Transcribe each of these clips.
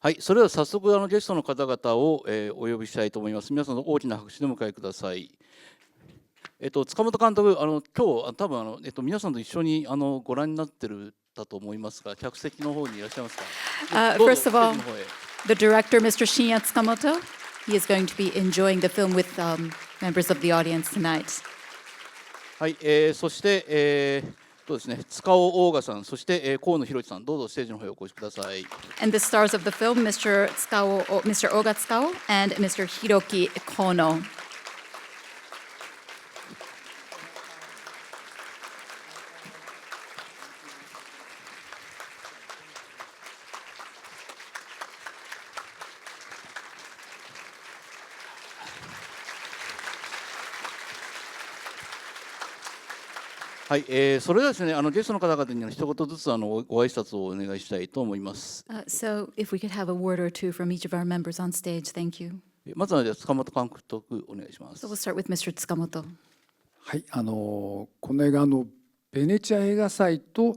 はい、それでは早速ゲストの方々を、お呼びしたいと思います。皆さんの大きな拍手でお迎えください。塚本監督、今日多分皆さんと一緒にご覧になってるだと思いますが、客席の方にいらっしゃいますか。First of all, the director, Mr. Shinya Tsukamoto, he is going to be enjoying the film with members of the audience tonight. はい、そして、そうですね、塚尾桜雅さん、そして、河野宏紀さん、どうぞステージの方へお越しください。And the stars of the film, Mr. Oga Tsukao and Mr. Hiroki Kono. はい、それではですね、ゲストの方々に一言ずつご挨拶をお願いしたいと思います。So if we could have a word or two from each of our members on stage, thank you. まずは塚本監督お願いします。So we'll start with Mr. Tsukamoto. はい、この映画ベネチア映画祭と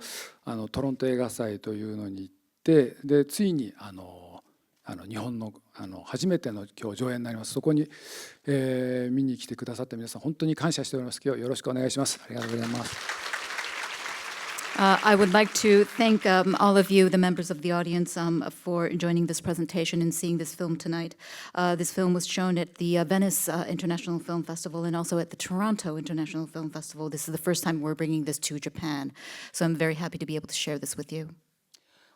トロント映画祭というのに行って、でついに日本の初めての今日上映になります。そこに、見に来てくださった皆さん本当に感謝しております。今日よろしくお願いします。ありがとうございます。I would like to thank all of you, the members of the audience, for joining this presentation and seeing this film tonight. This film was shown at the Venice International Film Festival and also at the Toronto International Film Festival. This is the first time we're bringing this to Japan. So I'm very happy to be able to share this with you.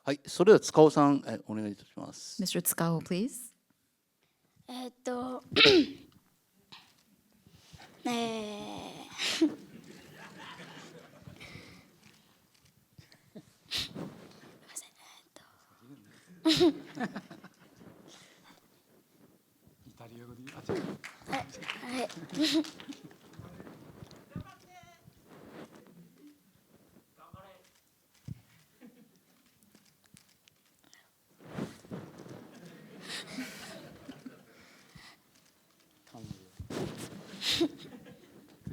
はい、それでは塚尾さん、お願いいたします。Mr. Tsukao, please. と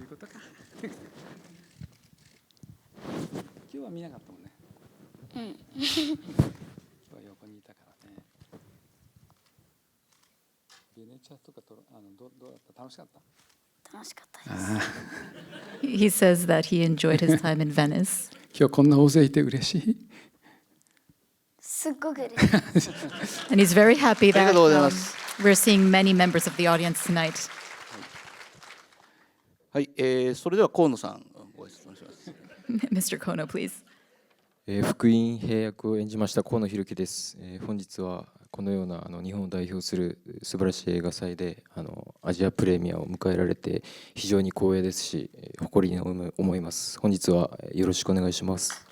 いうことか。今日は見なかったもんね。今日は横にいたからね。ベネチアとかどうだった？楽しかった？楽しかったです。He says that he enjoyed his time in Venice. 今日こんな大勢いて嬉しい。すっごく嬉しい。And he's very happy ありが that とうございます。we're seeing many members of the audience tonight. はい、それでは河野さんご挨拶お願いします。Mr. Kono, please. 福音兵役を演じました河野宏樹です。本日はこのような日本を代表する素晴らしい映画祭でアジアプレミアを迎えられて非常に光栄ですし誇りに思います。本日はよろしくお願いします。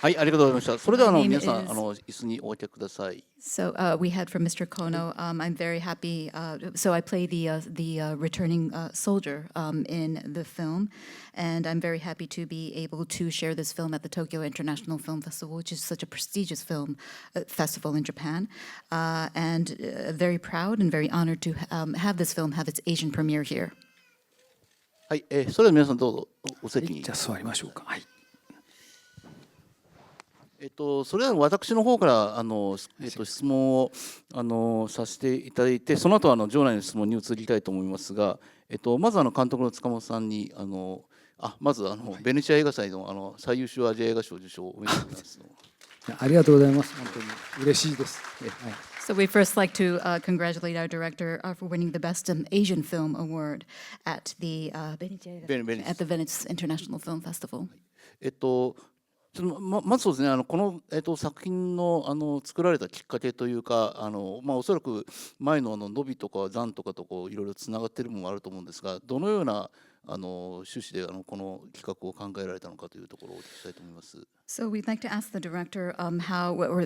はい、ありがとうございました。それでは皆さん椅子においてください。So we had from Mr. Kono. I'm very happy. So I play the returning soldier in the film, and I'm very happy to be able to share this film at the Tokyo International Film Festival, which is such a prestigious film festival in Japan, and very proud and very honored to have this film have its Asian premiere here. はい、それでは皆さんどうぞお席に。じゃあ座りましょうか。はい。それでは私の方から質問をさせていただいて、その後場内の質問に移りたいと思いますが、まず監督の塚本さんにまずベネチア映画祭の最優秀アジア映画賞受賞おめでとうございます。ありがとうございます。本当に嬉しいです。はい。So we first like to congratulate our director for winning the Best Asian Film Award at the Venice International Film Festival. まずそうですね、この、作品の作られたきっかけというかおそらく前の伸びとか残とかといろいろつながっているものがあると思うんですが、どのような趣旨でこの企画を考えられたのかというところをお聞きしたいと思います。So we'd like to ask the director how or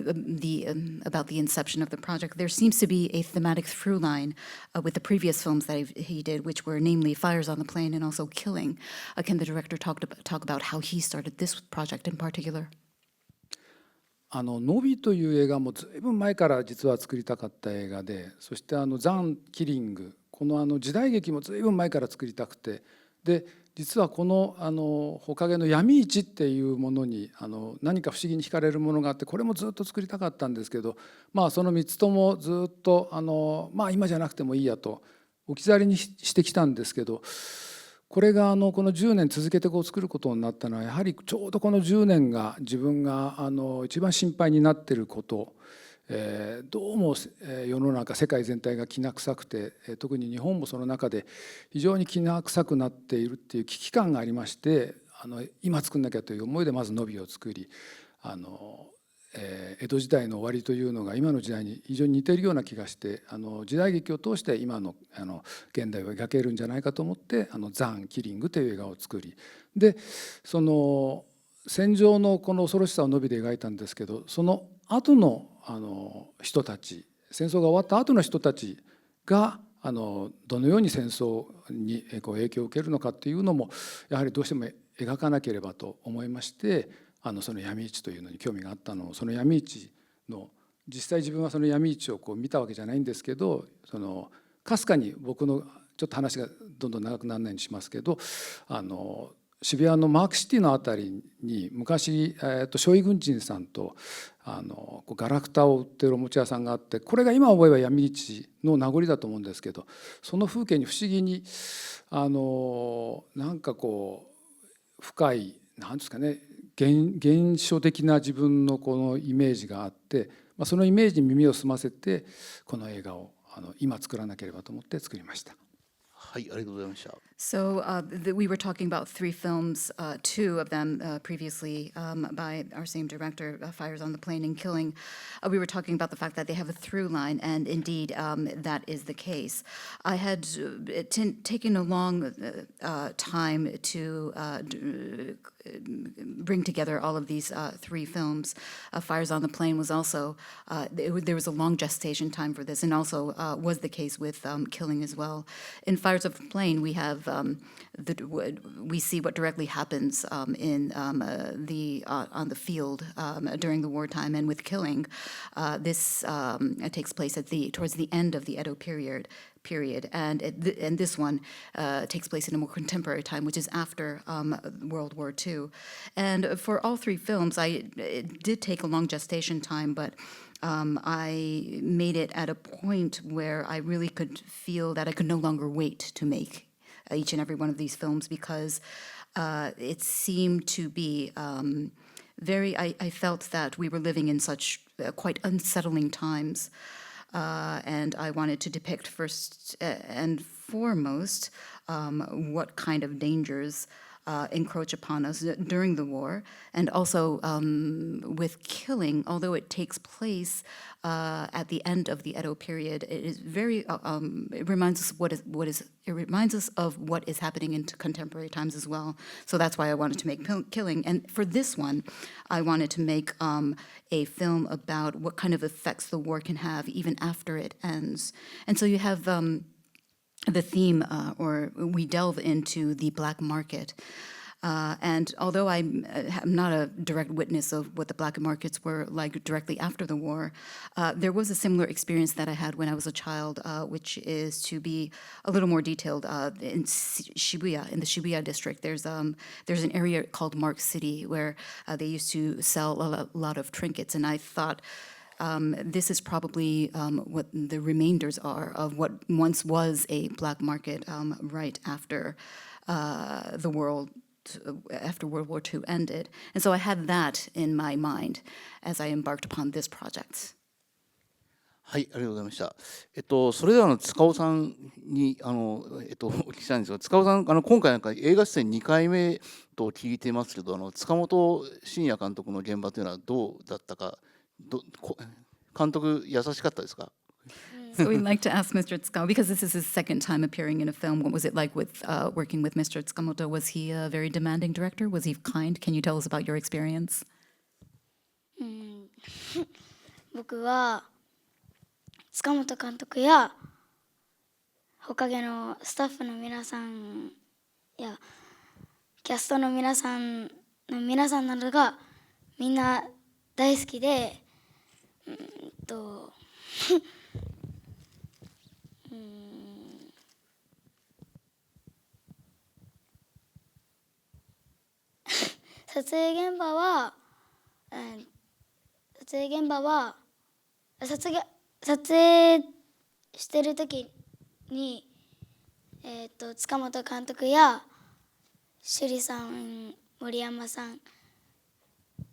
about the inception of the project. There seems to be a thematic through line with the previous films that he did, which were namely Fires on the Plane and also Killing. Can the director talk about how he started this project in particular? ノビという映画もずいぶん前から実は作りたかった映画で、そしてザン・キリング、この時代劇もずいぶん前から作りたくて、で実はこの火影の闇市っていうものに何か不思議に惹かれるものがあって、これもずっと作りたかったんですけど、その3つともずっと今じゃなくてもいいやと置き去りにしてきたんですけど、これがこの10年続けて作ることになったのは、やはりちょうどこの10年が自分が一番心配になっていること、どうも世の中世界全体がきな臭くて、特に日本もその中で非常にきな臭くなっているっていう危機感がありまして、今作んなきゃという思いでまずノビを作り、江戸時代の終わりというのが今の時代に非常に似ているような気がして、時代劇を通して今の現代を描けるんじゃないかと思って「ザン・キリング」という映画を作り、でその戦場のこの恐ろしさをノビで描いたんですけど、その後の人たち、戦争が終わった後の人たちがどのように戦争に影響を受けるのかっていうのもやはりどうしても描かなければと思いまして、その闇市というのに興味があったのを、その闇市の実際自分はその闇市を見たわけじゃないんですけど、かすかに僕のちょっと話がどんどん長くならないようにしますけど、渋谷のマークシティのあたりに昔傷痍軍人さんとガラクタを売ってるおもちゃ屋さんがあって、これが今思えば闇市の名残だと思うんですけど、その風景に不思議になんか深いなんですかね、原初的な自分のこのイメージがあって、そのイメージに耳を澄ませてこの映画を今作らなければと思って作りました。はい、ありがとうございました。So we were talking about three films, two of them previously by our same director, Fires on the Plain and Killing. We were talking about the fact that they have a through line, and indeed that is the case. I had taken a long time to bring together all of these three films. Fires on the Plain was also, there was a long gestation time for this, and also was the case with Killing as well. In Fires of the Plain, we have we see what directly happens on the field during the wartime, and with Killing, this takes place towards the end of the Edo period, and this one takes place in a more contemporary time, which is after World War II. And for all three films, it did take a long gestation time, but I made it at a point where I really could feel that I could no longer wait to make each and every one of these films, because it seemed to be I felt that we were living in such quite unsettling times, and I wanted to depict first and foremost what kind of dangers encroach upon us during the war, and also with Killing, although it takes place at the end of the Edo period, it is very it reminds us it reminds us of what is happening in contemporary times as well. So that's why I wanted to make Killing, and for this one, I wanted to make a film about what kind of effects the war can have even after it ends. And so you have the theme, or we delve into the black market. And although I'm not a direct witness of what the black markets were like directly after the war, there was a similar experience that I had when I was a child, which is to be a little more detailed. In Shibuya, in the Shibuya district, there's an area called Mark City where they used to sell a lot of trinkets, and I thought, this is probably what the remainders are of what once was a black market right after after World War II ended. And so I had that in my mind as I embarked upon this project. はい、ありがとうございました。それでは塚尾さんにお聞きしたいんですが、塚尾さん今回映画出演2回目と聞いてますけど、塚本晋也監督の現場というのはどうだったか、監督優しかったですか？ So we'd like to ask Mr. Tsukao, because this is his second time appearing in a film, what was it like with working with Mr. Tsukamoto? Was he a very demanding director? Was he kind? Can you tell us about your experience? 僕は塚本監督やほかげのスタッフの皆さんやキャストの皆さんなどがみんな大好きで、撮影現場は撮影してる時に、塚本監督や趣里さん、森山さん、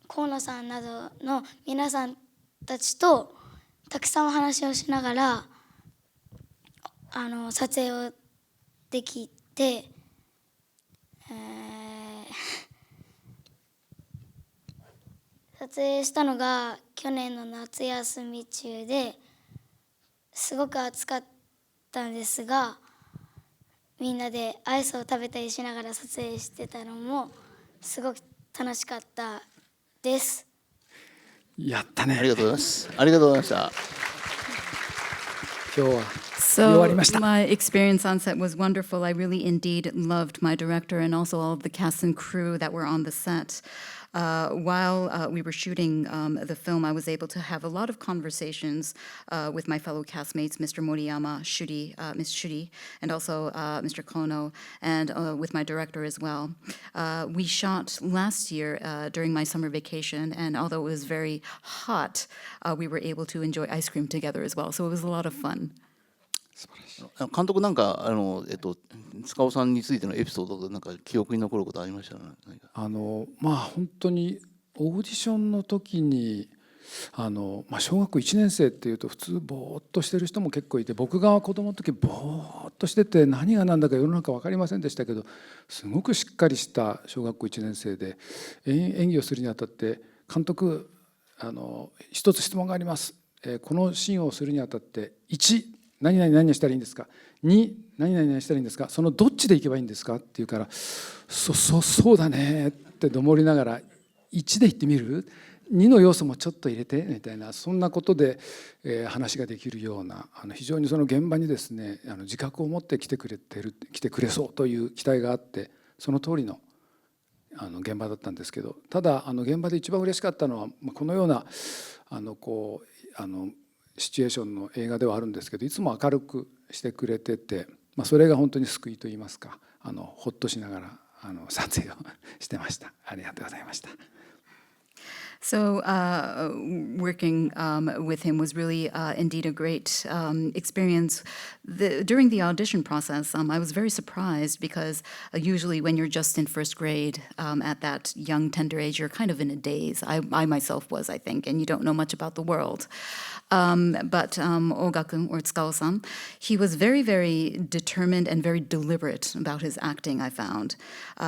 河野さんなどの皆さんたちとたくさんお話をしながら撮影をできて、撮影したのが去年の夏休み中ですごく暑かったんですが、みんなでアイスを食べたりしながら撮影してたのもすごく楽しかったです。やったね。ありがとうございます。ありがとうございました。今日は見終わり So ました。 my experience on set was wonderful. I really indeed loved my director and also all of the cast and crew that were on the set. While we were shooting the film, I was able to have a lot of conversations with my fellow castmates, Mr. Moriyama, Ms. Shuri, and also Mr. Kono, and with my director as well. We shot last year during my summer vacation, and although it was very hot, we were able to enjoy ice cream together as well. So it was a lot of fun. 監督なんか塚尾さんについてのエピソードでなんか記憶に残ることありましたか？本当にオーディションの時に小学校1年生っていうと普通ぼーっとしてる人も結構いて、僕が子供の時ぼーっとしてて何が何だか世の中分かりませんでしたけど、すごくしっかりした小学校1年生で演技をするにあたって「監督一つ質問があります。このシーンをするにあたって1何々何々したらいいんですか、2何々何したらいいんですか、そのどっちでいけばいいんですか」って言うから「そうだね」ってどもりながら「1でいってみる、2の要素もちょっと入れて」みたいな、そんなことで話ができるような非常にその現場にですね自覚を持って来てくれそうという期待があって、その通りの現場だったんですけど、ただ現場で一番嬉しかったのはこのようなシチュエーションの映画ではあるんですけど、いつも明るくしてくれてて、それが本当に救いといいますか、ほっとしながら撮影をしてました。ありがとうございました。So working with him was really indeed a great experience. During the audition process, I was very surprised because usually when you're just in first grade at that young, tender age, you're kind of in a daze. I myself was, I think, and you don't know much about the world. But Oga-kun, or Tsukao-san, he was very, very determined and very deliberate about his acting, I found.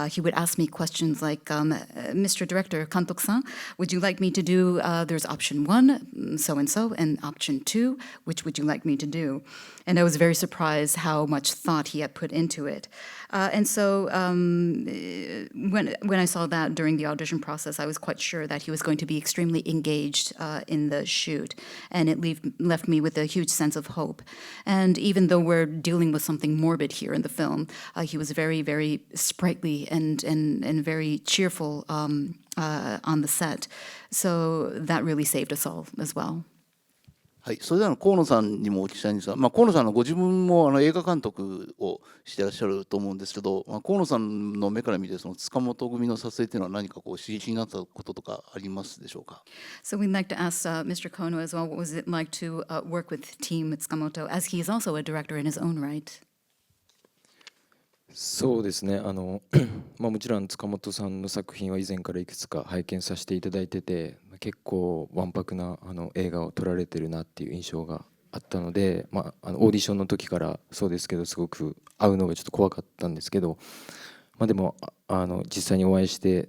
He would ask me questions like, Mr. Director, Kantok-san, would you like me to do, there's option 1, so-and-so, and option 2, which would you like me to do? And I was very surprised how much thought he had put into it. And so when I saw that during the audition process, I was quite sure that he was going to be extremely engaged in the shoot. And it left me with a huge sense of hope. And even though we're dealing with something morbid here in the film, he was very, very sprightly and very cheerful on the set. So that really saved us all as well. はい、それでは河野さんにもお聞きしたいんですが、河野さんのご自分も映画監督をしていらっしゃると思うんですけど、河野さんの目から見てその塚本組の撮影というのは何か刺激になったこととかありますでしょうか？ So we'd like to ask Mr. Kono as well, what was it like to work with Team Tsukamoto, as he is also a director in his own right? そうですね、もちろん塚本さんの作品は以前からいくつか拝見させていただいてて、結構わんぱくな映画を撮られてるなっていう印象があったので、オーディションの時からそうですけど、すごく会うのがちょっと怖かったんですけど、でも実際にお会いして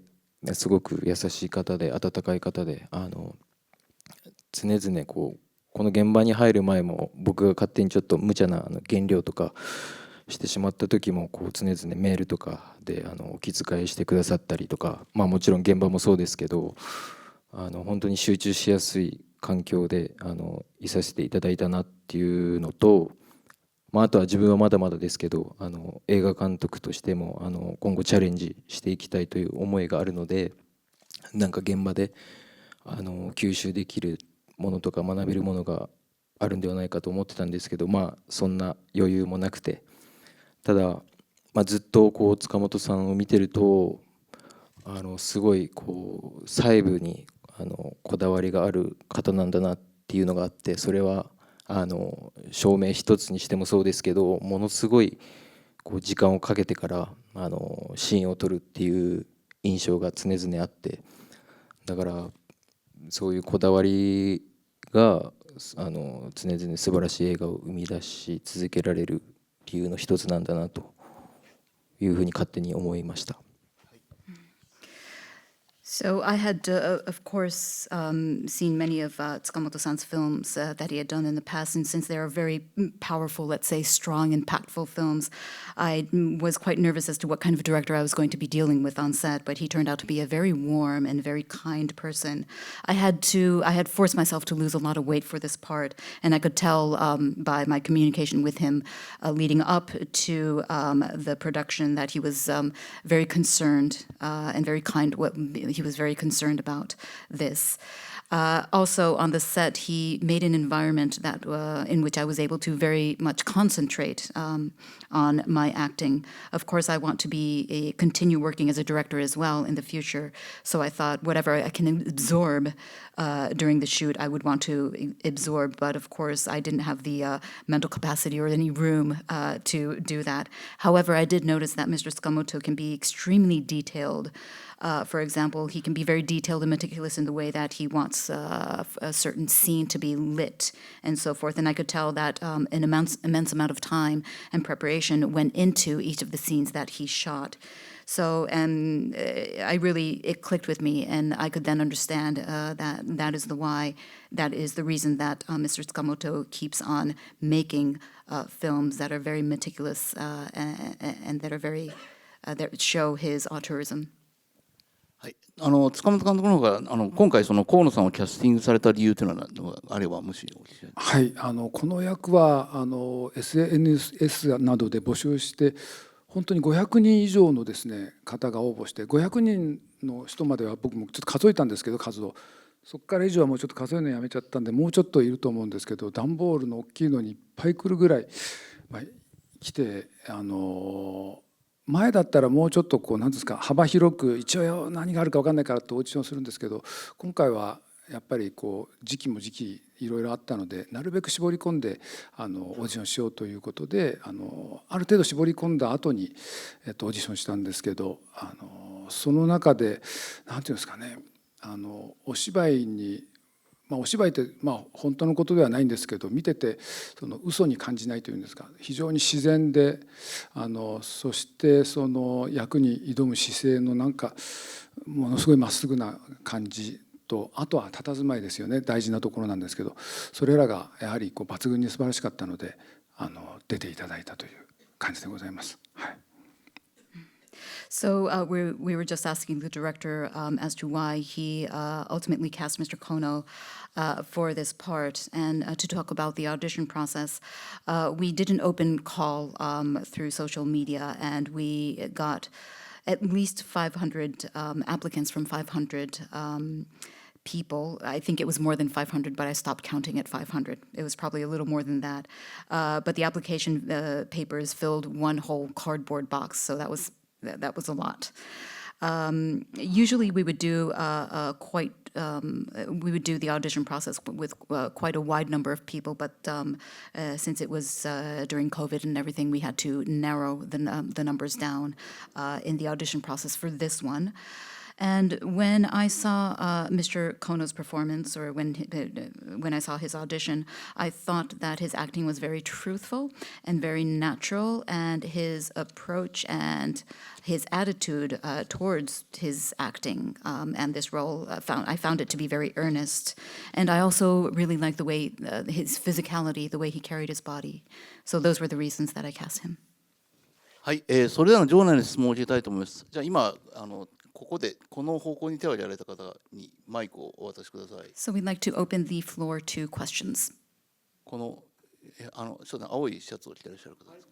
すごく優しい方で温かい方で、常々この現場に入る前も僕が勝手にちょっと無茶な減量とかしてしまった時も常々メールとかでお気遣いしてくださったりとか、もちろん現場もそうですけど、本当に集中しやすい環境でいさせていただいたなっていうのと、あとは自分はまだまだですけど映画監督としても今後チャレンジしていきたいという思いがあるので、なんか現場で吸収できるものとか学べるものがあるんではないかと思ってたんですけど、そんな余裕もなくて、ただ、ずっと塚本さんを見てるとすごい細部にこだわりがある方なんだなっていうのがあって、それは照明一つにしてもそうですけど、ものすごい時間をかけてからシーンを撮るっていう印象が常々あって、だからそういうこだわりが常々素晴らしい映画を生み出し続けられる理由の一つなんだなというふうに勝手に思いました。So I had, of course, seen many of Tsukamoto-san's films that he had done in the past, and since they are very powerful, let's say strong, impactful films, I was quite nervous as to what kind of director I was going to be dealing with on set, but he turned out to be a very warm and very kind person. I had forced myself to lose a lot of weight for this part, and I could tell by my communication with him leading up to the production that he was very concerned and very kind. He was very concerned about this. Also, on the set, he made an environment that in which I was able to very much concentrate on my acting. Of course, I want to continue working as a director as well in the future. So I thought whatever I can absorb during the shoot, I would want to absorb. But of course, I didn't have the mental capacity or any room to do that. However, I did notice that Mr. Tsukamoto can be extremely detailed. For example, he can be very detailed and meticulous in the way that he wants a certain scene to be lit and so forth. And I could tell that an immense amount of time and preparation went into each of the scenes that he shot. So, and it clicked with me, and I could then understand that is the reason that Mr. Tsukamoto keeps on making films that are very meticulous and that are very that show his auteurism. はい、塚本監督の方が今回その河野さんをキャスティングされた理由というのはあればもしお聞きしたい。はい、この役はSNS などで募集して本当に500人以上のですね方が応募して、500人の人までは僕もちょっと数えたんですけど、数をそこから以上はもうちょっと数えるのやめちゃったんで、もうちょっといると思うんですけど、段ボールの大きいのにいっぱい来るぐらい、来て前だったらもうちょっと何ですか、幅広く一応何があるか分かんないからってオーディションするんですけど、今回はやっぱり時期も時期いろいろあったので、なるべく絞り込んでオーディションしようということである程度絞り込んだ後にオーディションしたんですけど、その中で何ていうんですかね、お芝居にお芝居って本当のことではないんですけど、見てて嘘に感じないというんですか、非常に自然でそしてその役に挑む姿勢のなんかものすごいまっすぐな感じと、あとは佇まいですよね、大事なところなんですけど、それらがやはり抜群に素晴らしかったので出ていただいたという感じでございます。はい。So we were just asking the director as to why he ultimately cast Mr. Kono for this part, and to talk about the audition process. We did an open call through social media, and we got at least 500 applicants from 500 people. I think it was more than 500, but I stopped counting at 500. It was probably a little more than that. But the application papers filled one whole cardboard box, so that was a lot. Usually we would do we would do the audition process with quite a wide number of people, but since it was during COVID and everything, we had to narrow the numbers down in the audition process for this one. And when I saw Mr. Kono's performance, or when I saw his audition, I thought that his acting was very truthful and very natural, and his approach and his attitude towards his acting and this role, I found it to be very earnest. And I also really liked the way his physicality, the way he carried his body. So those were the reasons that I cast him. はい、それでは場内の質問を受けたいと思います。じゃあ今ここでこの方向に手を挙げられた方にマイクをお渡しください。So we'd like to open the floor to questions. このちょっと青いシャツを着ていらっしゃる方です。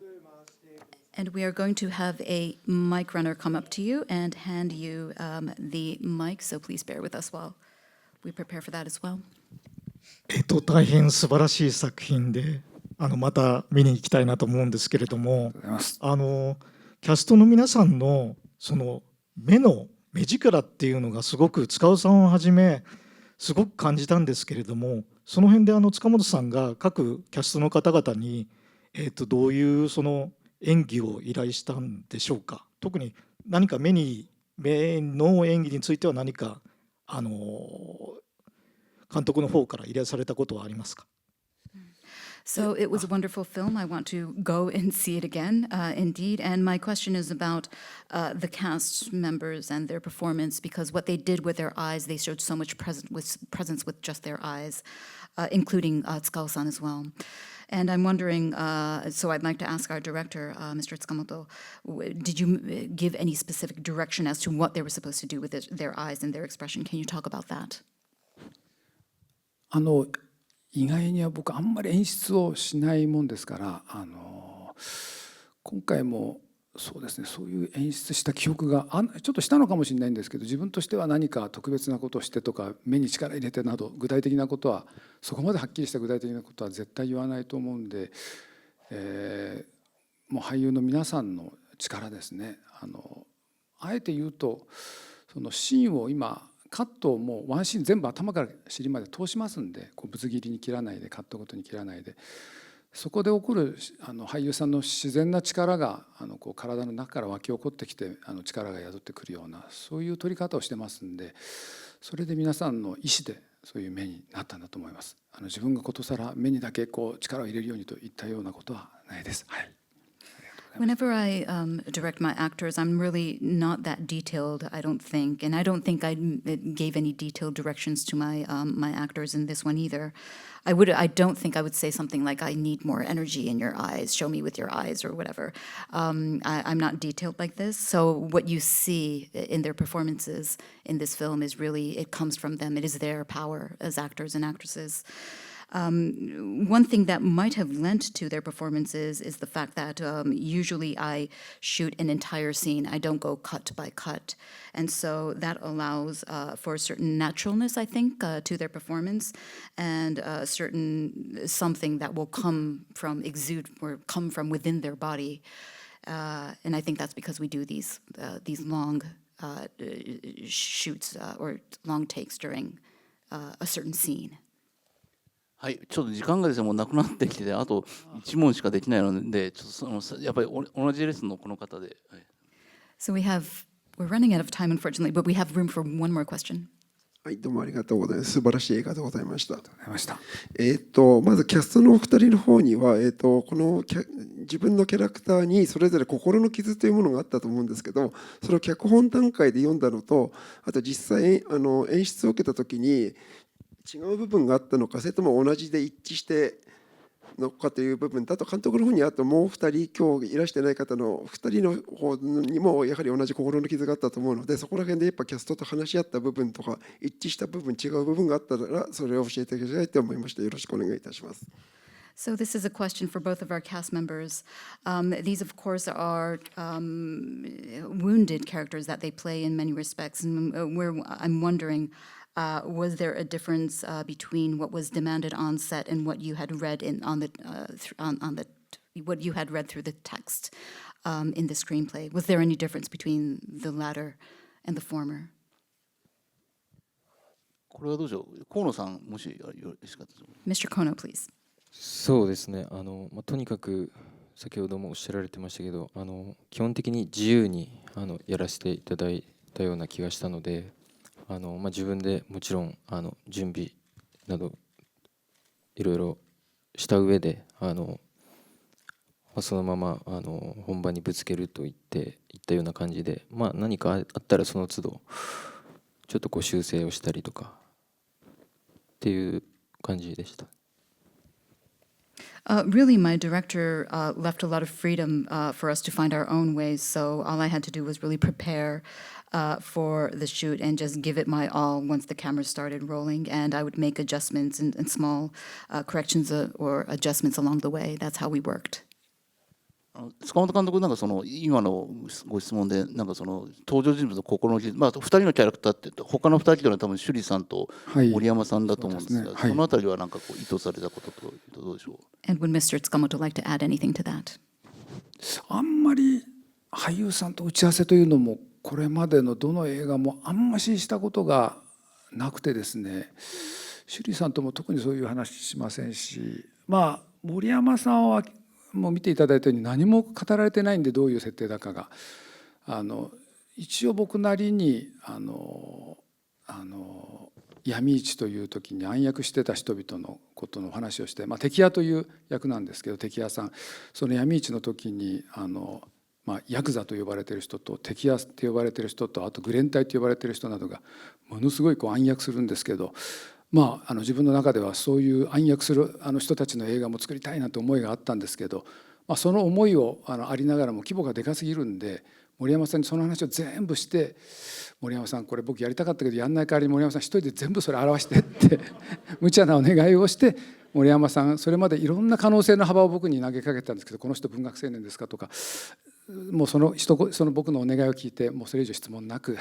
And we are going to have a mic runner come up to you and hand you the mic, so please bear with us while we prepare for that as well. 大変素晴らしい作品でまた見に行きたいなと思うんですけれども、キャストの皆さんのその目の目力っていうのがすごく塚尾さんをはじめすごく感じたんですけれども、その辺で塚本さんが各キャストの方々に、どういうその演技を依頼したんでしょうか。特に何か目の演技については何か監督の方から依頼されたことはありますか？ So it was a wonderful film. I want to go and see it again, indeed. And my question is about the cast members and their performance, because what they did with their eyes, they showed so much presence with just their eyes, including Tsukao-san as well. And I'm wondering, so I'd like to ask our director, Mr. Tsukamoto, did you give any specific direction as to what they were supposed to do with their eyes and their expression? Can you talk about that? 意外には僕あんまり演出をしないもんですから、今回もそうですね、そういう演出した記憶がちょっとしたのかもしれないんですけど、自分としては何か特別なことをしてとか目に力入れてなど具体的なことは、そこまではっきりした具体的なことは絶対言わないと思うんで、もう俳優の皆さんの力ですね。あえて言うと、そのシーンを今カットをもうワンシーン全部頭から尻まで通しますんで、こうぶつ切りに切らないで、カットごとに切らないで、そこで起こる俳優さんの自然な力がこう体の中から湧き起こってきて力が宿ってくるような、そういう撮り方をしてますんで、それで皆さんの意思でそういう目になったんだと思います。自分がことさら目にだけこう力を入れるようにといったようなことはないです。はい。Whenever I direct my actors, I'm really not that detailed, I don't think. And I don't think I gave any detailed directions to my my actors in this one either. I don't think I would say something like, I need more energy in your eyes, show me with your eyes or whatever. I'm not detailed like this. So what you see in their performances in this film is really, it comes from them. It is their power as actors and actresses. One thing that might have lent to their performances is the fact that usually I shoot an entire scene. I don't go cut by cut. And so that allows for a certain naturalness, I think, to their performance, and a certain something that will exude or come from within their body. And I think that's because we do these long shoots or long takes during a certain scene. はい、ちょっと時間がですね、もうなくなってきて、あと1問しかできないので、ちょっとやっぱり同じレッスンのこの方で。はい、So we're running out of time, unfortunately, but we have room for one more question. はい、どうもありがとうございます。素晴らしい映画でございました。ました。まずキャストのお二人の方には、この自分のキャラクターにそれぞれ心の傷というものがあったと思うんですけど、それを脚本段階で読んだのと、あと実際演出を受けた時に違う部分があったのか、それとも同じで一致してのかという部分と、あと監督の方にあともう2人今日いらしてない方の2人の方にもやはり同じ心の傷があったと思うので、そこら辺でやっぱキャストと話し合った部分とか一致した部分、違う部分があったらそれを教えていただきたいと思いました。よろしくお願いいたします。So this is a question for both of our cast members. These, of course, are wounded characters that they play in many respects, and I'm wondering, was there a difference between what was demanded on set and what you had read what you had read through the text in the screenplay? Was there any difference between the latter and the former? これはどうしよう、河野さん、もしよろしかったら。Mr. Kono, please. そうですね、とにかく先ほどもおっしゃられてましたけど、基本的に自由にやらせていただいたような気がしたので、自分でもちろん準備などいろいろした上でそのまま本番にぶつけるといったような感じで、何かあったらその都度ちょっとこう修正をしたりとかっていう感じでした。Really, my director left a lot of freedom for us to find our own ways. So all I had to do was really prepare for the shoot and just give it my all once the camera started rolling. And I would make adjustments and small corrections or adjustments along the way. That's how we worked. 塚本監督、なんかその今のご質問で、なんかその登場人物の心の傷、2人のキャラクターって他の2人というのは多分趣里さんと森山さんだと思うんですが、そのあたりはなんかこう意図されたことというとどうでしょう。And would Mr. Tsukamoto like to add anything to that? あんまり俳優さんと打ち合わせというのもこれまでのどの映画もあんまししたことがなくてですね、趣里さんとも特にそういう話しませんし、まあ森山さんはもう見ていただいたように何も語られてないんで、どういう設定だかが一応僕なりに闇市という時に暗躍してた人々のことの話をして、敵屋という役なんですけど、敵屋さん、その闇市の時にヤクザと呼ばれている人と敵屋と呼ばれている人と、あとグレン隊と呼ばれている人などがものすごい暗躍するんですけど、自分の中ではそういう暗躍する人たちの映画も作りたいなと思いがあったんですけど、その思いをありながらも規模がでかすぎるんで、森山さんにその話を全部して、森山さんこれ僕やりたかったけどやんない代わりに森山さん一人で全部それ表してって無茶なお願いをして、森山さんそれまでいろんな可能性の幅を僕に投げかけたんですけど、この人文学青年ですかとか、もうその僕のお願いを聞いて、もうそれ以上質問なく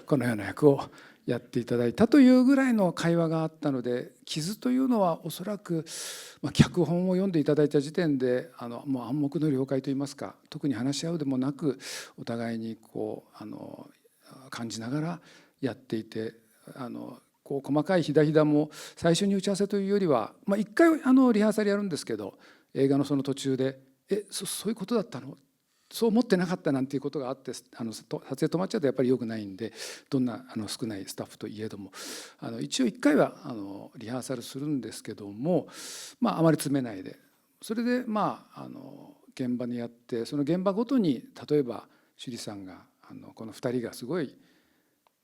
このような役をやっていただいたというぐらいの会話があったので、傷というのはおそらく、脚本を読んでいただいた時点でもう暗黙の了解といいますか、特に話し合うでもなくお互いに感じながらやっていて、細かいひだひだも最初に打ち合わせというよりは、一回リハーサルやるんですけど、映画のその途中でそういうことだったの、そう思ってなかったなんていうことがあって、撮影止まっちゃうとやっぱり良くないんで、どんな少ないスタッフといえども一応1回はリハーサルするんですけども、あまり詰めないで、それで現場にやって、その現場ごとに例えば趣里さんがこの2人がすごい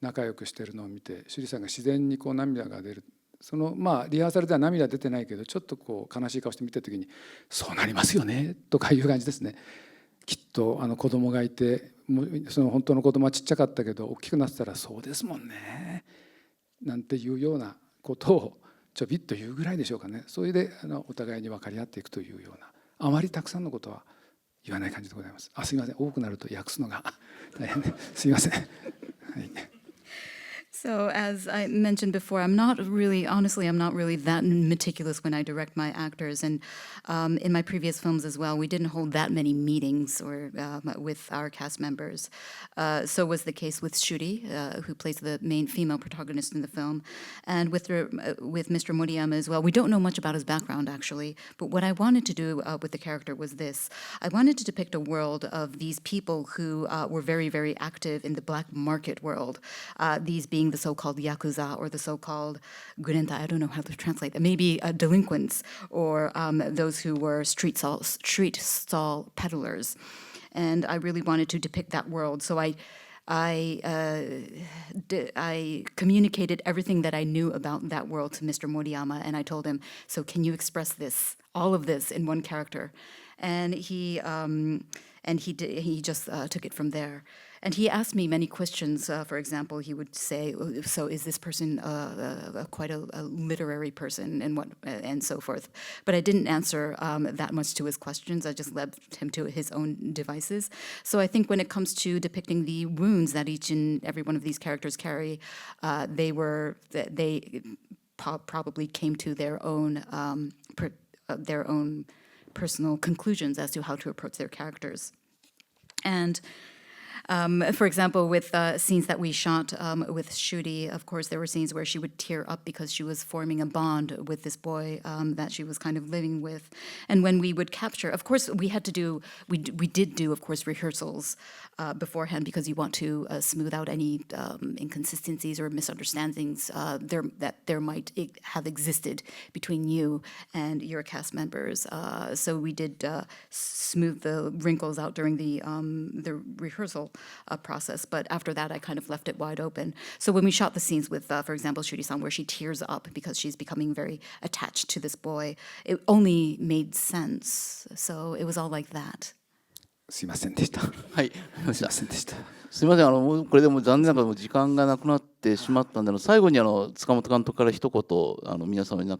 仲良くしてるのを見て、趣里さんが自然に涙が出る。そのリハーサルでは涙出てないけど、ちょっと悲しい顔して見てる時に「そうなりますよね」とかいう感じですね。きっと子供がいて、その本当の子供はちっちゃかったけど大きくなってたら「そうですもんね」なんていうようなことをちょびっと言うぐらいでしょうかね。それでお互いに分かり合っていくというような、あまりたくさんのことは言わない感じでございます。すいません、多くなると訳すのが大変ですいません。はい。So as I mentioned before, I'm not really that meticulous when I direct my actors. And in my previous films as well, we didn't hold that many meetings with our cast members. So was the case with Shuri, who plays the main female protagonist in the film. And with Mr. Moriyama as well, we don't know much about his background actually. But what I wanted to do with the character was this. I wanted to depict a world of these people who were very, very active in the black market world. These being the so-called yakuza or the so-called gurenta, I don't know how to translate that, maybe delinquents or those who were street stall peddlers. And I really wanted to depict that world. So I communicated everything that I knew about that world to Mr. Moriyama, and I told him, so can you express all of this in one character? And he just took it from there. And he asked me many questions. For example, he would say, "So is this person quite a literary person, and so forth?" But I didn't answer that much to his questions. I just left him to his own devices. So I think when it comes to depicting the wounds that each and every one of these characters carry, they probably came to their own personal conclusions as to how to approach their characters. And for example, with scenes that we shot with Shuri, of course, there were scenes where she would tear up because she was forming a bond with this boy that she was kind of living with. And when we would capture, of course, we did do, of course, rehearsals beforehand, because you want to smooth out any inconsistencies or misunderstandings that there might have existed between you and your cast members. So we did smooth the wrinkles out during the rehearsal process, but after that I kind of left it wide open. So when we shot the scenes with, for example, Shuri-san, where she tears up because she's becoming very attached to this boy, it only made sense. So it was all like that. すいませんでした。はい、すいませんでした。すみません、もうこれでも残念ながらもう時間がなくなってしまったんで、最後に塚本監督から一言皆様に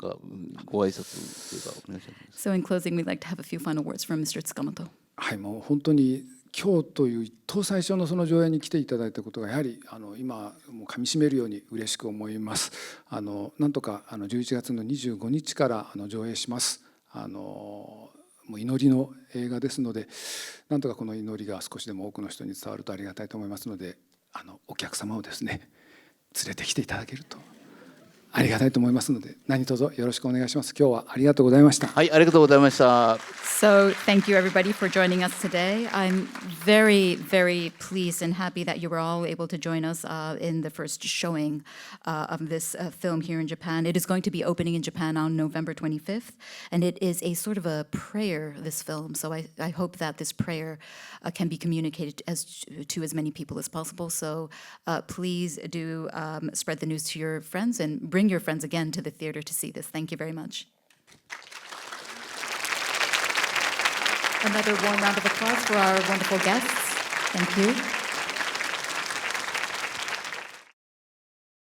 ご挨拶というかお願いします。So in closing, we'd like to have a few final words from Mr. Tsukamoto. はい、もう本当に今日という一等最初のその上映に来ていただいたことがやはり今もう噛みしめるように嬉しく思います。なんとか11月の25日から上映します。もう祈りの映画ですので、なんとかこの祈りが少しでも多くの人に伝わるとありがたいと思いますので、お客様をですね連れてきていただけるとありがたいと思いますので、何卒よろしくお願いします。今日はありがとうございました。はい、ありがとうございました。So thank you everybody for joining us today. I'm very, very pleased and happy that you were all able to join us in the first showing of this film here in Japan. It is going to be opening in Japan on November 25th, and it is a sort of a prayer, this film. So I hope that this prayer can be communicated to as many people as possible. So please do spread the news to your friends and bring your friends again to the theater to see this. Thank you very much. Another warm round of applause for our wonderful guests. Thank you.